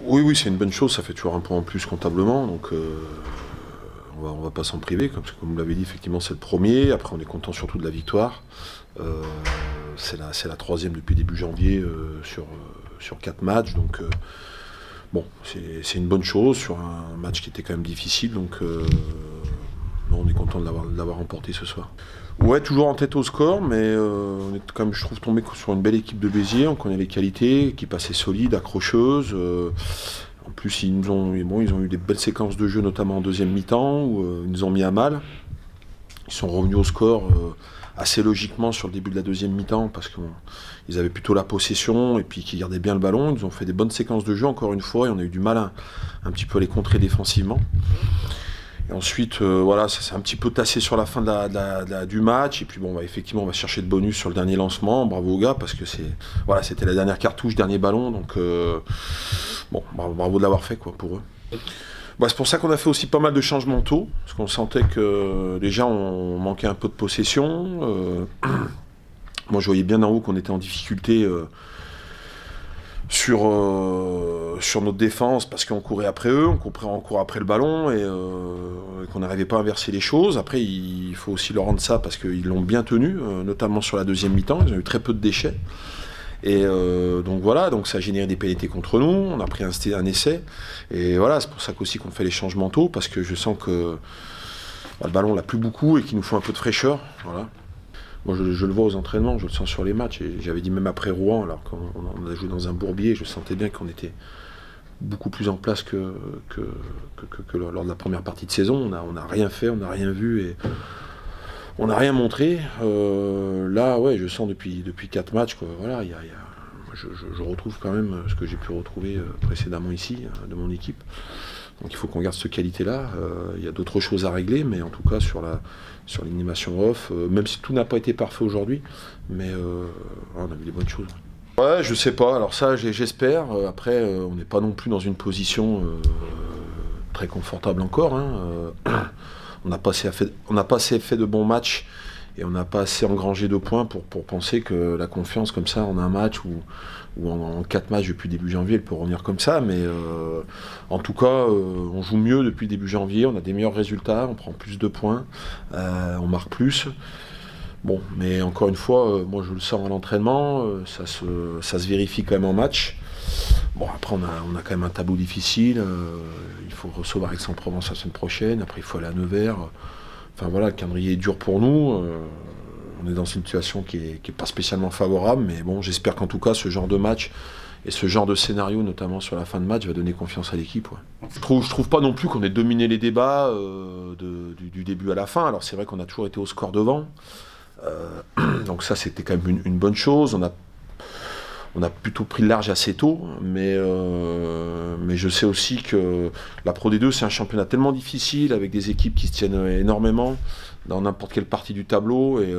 Oui, oui, c'est une bonne chose, ça fait toujours un point en plus comptablement, donc on va pas s'en priver, parce que comme vous l'avez dit, effectivement c'est le premier, après on est content surtout de la victoire. C'est la troisième depuis début janvier sur 4 matchs, donc bon, c'est une bonne chose sur un match qui était quand même difficile, donc on est content de l'avoir remporté ce soir. Ouais, toujours en tête au score, mais on est quand même, je trouve, tombé sur une belle équipe de Béziers. On connaît les qualités, équipe assez solide, accrocheuse. En plus, ils ont eu des belles séquences de jeu, notamment en deuxième mi-temps, où ils nous ont mis à mal. Ils sont revenus au score assez logiquement sur le début de la deuxième mi-temps, parce qu'ils avaient plutôt la possession et puis qu'ils gardaient bien le ballon. Ils ont fait des bonnes séquences de jeu, encore une fois, et on a eu du mal un petit peu à les contrer défensivement. Et ensuite, voilà, ça s'est un petit peu tassé sur la fin du match. Et puis bon, effectivement, on va chercher de bonus sur le dernier lancement. Bravo aux gars, parce que voilà, c'était la dernière cartouche, dernier ballon. Donc bon, bravo de l'avoir fait quoi, pour eux. Bah, c'est pour ça qu'on a fait aussi pas mal de changements tôt, parce qu'on sentait que déjà on manquait un peu de possession. Moi, je voyais bien en haut qu'on était en difficulté sur notre défense, parce qu'on courait après eux, on courait après le ballon et qu'on n'arrivait pas à inverser les choses. Après, il faut aussi leur rendre ça, parce qu'ils l'ont bien tenu, notamment sur la deuxième mi-temps. Ils ont eu très peu de déchets. Et donc voilà, donc ça a généré des pénalités contre nous. On a pris un essai. Et voilà, c'est pour ça qu'aussi qu'on fait les changements tôt, parce que je sens que le ballon on l'a plus beaucoup et qu'il nous faut un peu de fraîcheur. Voilà. Moi, je le vois aux entraînements, je le sens sur les matchs. Et j'avais dit même après Rouen, alors qu'on a joué dans un bourbier, je sentais bien qu'on était beaucoup plus en place que lors de la première partie de saison. On n'a rien fait, on n'a rien vu et on n'a rien montré. Là, ouais, je sens depuis 4 matchs, quoi. Voilà, je retrouve quand même ce que j'ai pu retrouver précédemment ici, de mon équipe. Donc il faut qu'on garde cette qualité-là. Il y a d'autres choses à régler, mais en tout cas sur l'animation off, même si tout n'a pas été parfait aujourd'hui, mais on a vu des bonnes choses. Ouais, je sais pas, alors ça j'espère. Après, on n'est pas non plus dans une position très confortable encore. On n'a pas assez fait de bons matchs et on n'a pas assez engrangé de points pour penser que la confiance comme ça en un match ou en 4 matchs depuis début janvier, elle peut revenir comme ça. Mais en tout cas, on joue mieux depuis début janvier, on a des meilleurs résultats, on prend plus de points, on marque plus. Bon, mais encore une fois, moi je le sens à l'entraînement, ça se vérifie quand même en match. Bon, après on a quand même un tableau difficile, il faut recevoir Aix-en-Provence la semaine prochaine, après il faut aller à Nevers. Enfin voilà, le calendrier est dur pour nous, on est dans une situation qui est pas spécialement favorable, mais bon, j'espère qu'en tout cas ce genre de match et ce genre de scénario, notamment sur la fin de match, va donner confiance à l'équipe. Ouais. Je trouve pas non plus qu'on ait dominé les débats du début à la fin. Alors c'est vrai qu'on a toujours été au score devant, donc ça c'était quand même une bonne chose. On a plutôt pris le large assez tôt, mais je sais aussi que la Pro D2 c'est un championnat tellement difficile, avec des équipes qui se tiennent énormément dans n'importe quelle partie du tableau, et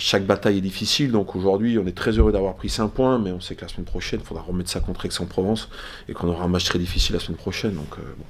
chaque bataille est difficile. Donc aujourd'hui on est très heureux d'avoir pris 5 points, mais on sait que la semaine prochaine il faudra remettre ça contre Aix-en-Provence, et qu'on aura un match très difficile la semaine prochaine. Donc, bon.